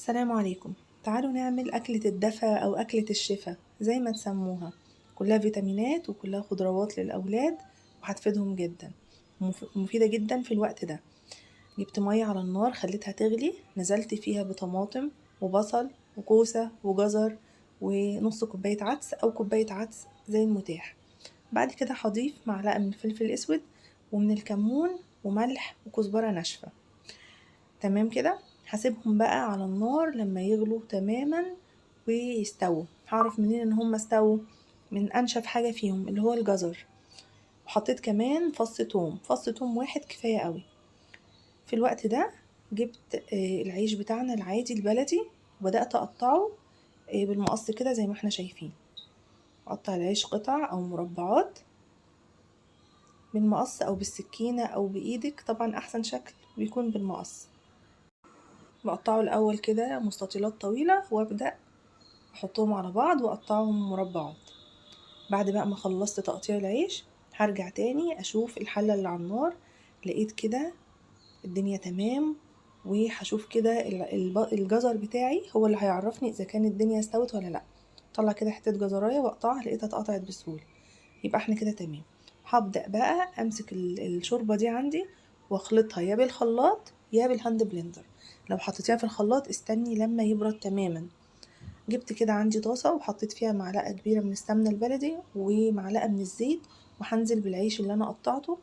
السلام عليكم. تعالوا نعمل أكلة الدفا أو أكلة الشفا زي ما تسموها. كلها فيتامينات وكلها خضروات للأولاد وهتفيدهم جدا، مفيدة جدا في الوقت ده. جبت مية على النار خليتها تغلي، نزلت فيها بطماطم وبصل وكوسة وجزر ونص كوباية عدس أو كوباية عدس زي المتاح. بعد كده هضيف معلقة من الفلفل الأسود ومن الكمون وملح وكزبرة ناشفة. تمام كده، هسيبهم بقى على النار لما يغلوا تماما ويستووا. هعرف منين ان هم استووا؟ من انشف حاجة فيهم اللي هو الجزر. وحطيت كمان فص توم واحد كفاية قوي. في الوقت ده جبت العيش بتاعنا العادي البلدي وبدأت اقطعه بالمقص كده زي ما احنا شايفين. اقطع العيش قطع او مربعات بالمقص او بالسكينة او بايدك، طبعا احسن شكل بيكون بالمقص. بقطعه الاول كده مستطيلات طويلة وابدأ احطهم على بعض واقطعهم مربعات. بعد بقى ما خلصت تقطيع العيش هرجع تاني اشوف الحلة اللي على النار، لقيت كده الدنيا تمام. وهشوف كده الجزر بتاعي هو اللي هيعرفني اذا كان الدنيا استوت ولا لا. طلع كده حتة جزراية واقطعها، لقيتها اتقطعت بسهولة، يبقى احنا كده تمام. هبدأ بقى امسك الشوربة دي عندي واخلطها يا بالخلاط يا بالهاند بلندر. لو حطيتيها في الخلاط استني لما يبرد تماما. جبت كده عندي طاسة وحطيت فيها معلقة كبيرة من السمنة البلدي ومعلقة من الزيت، وهنزل بالعيش اللي انا قطعته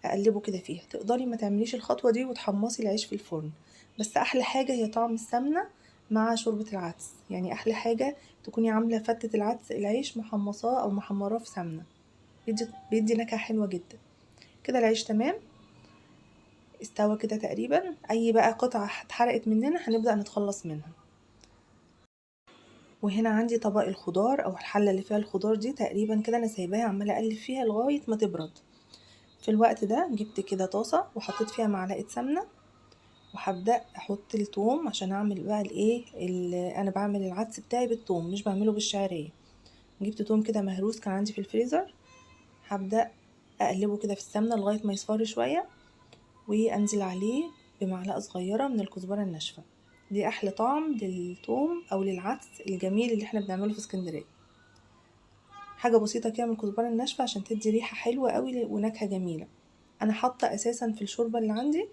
اقلبه كده فيها. تقدري ما تعمليش الخطوة دي وتحمصي العيش في الفرن، بس احلى حاجة هي طعم السمنة مع شوربة العدس. يعني احلى حاجة تكوني عاملة فتة العدس العيش محمصاه او محمراه في سمنة، بيدي نكهة حلوة جدا. كده العيش تمام استوى كده تقريبا. اي بقى قطعة اتحرقت مننا هنبدأ نتخلص منها. وهنا عندي طبق الخضار او الحله اللي فيها الخضار دي تقريبا كده انا سايباها عماله اقلب فيها لغايه ما تبرد. في الوقت ده جبت كده طاسه وحطيت فيها معلقه سمنه، وهبدا احط الثوم عشان اعمل بقى الايه انا بعمل العدس بتاعي بالثوم مش بعمله بالشعريه. جبت ثوم كده مهروس كان عندي في الفريزر، هبدا اقلبه كده في السمنه لغايه ما يصفر شويه، وانزل عليه بمعلقه صغيره من الكزبره الناشفه. دي احلى طعم للثوم او للعدس الجميل اللي احنا بنعمله في اسكندريه. حاجه بسيطه كده من الكزبره الناشفه عشان تدي ريحه حلوه قوي ونكهه جميله. انا حاطه اساسا في الشوربه اللي عندي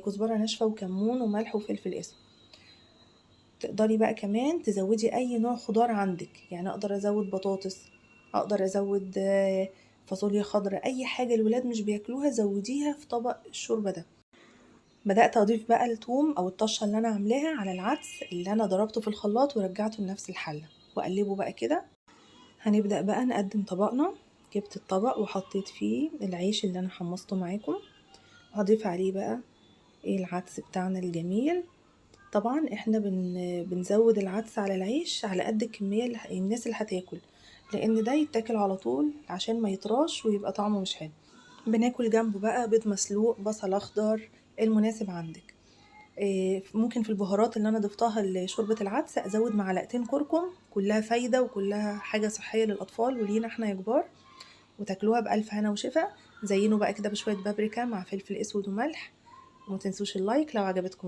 كزبره ناشفه وكمون وملح وفلفل اسود. تقدري بقى كمان تزودي اي نوع خضار عندك، يعني اقدر ازود بطاطس، اقدر ازود فاصوليا خضراء، اي حاجه الولاد مش بياكلوها زوديها في طبق الشوربه ده. بدأت أضيف بقى الثوم أو الطشة اللي أنا عاملاها على العدس اللي أنا ضربته في الخلاط ورجعته لنفس الحلة وأقلبه بقى كده. هنبدأ بقى نقدم طبقنا. جبت الطبق وحطيت فيه العيش اللي أنا حمصته معاكم، وهضيف عليه بقى العدس بتاعنا الجميل. طبعا احنا بنزود العدس على العيش على قد الكمية الناس اللي هتاكل، لأن ده يتاكل على طول عشان ما يطراش ويبقى طعمه مش حلو. بناكل جنبه بقى بيض مسلوق، بصل أخضر، المناسب عندك. ممكن في البهارات اللي انا ضفتها لشوربة العدس ازود معلقتين كركم، كلها فايدة وكلها حاجة صحية للاطفال ولينا احنا يا كبار، وتاكلوها بألف هنا وشفا. زينوا بقى كده بشوية بابريكا مع فلفل اسود وملح، وما تنسوش اللايك لو عجبتكم.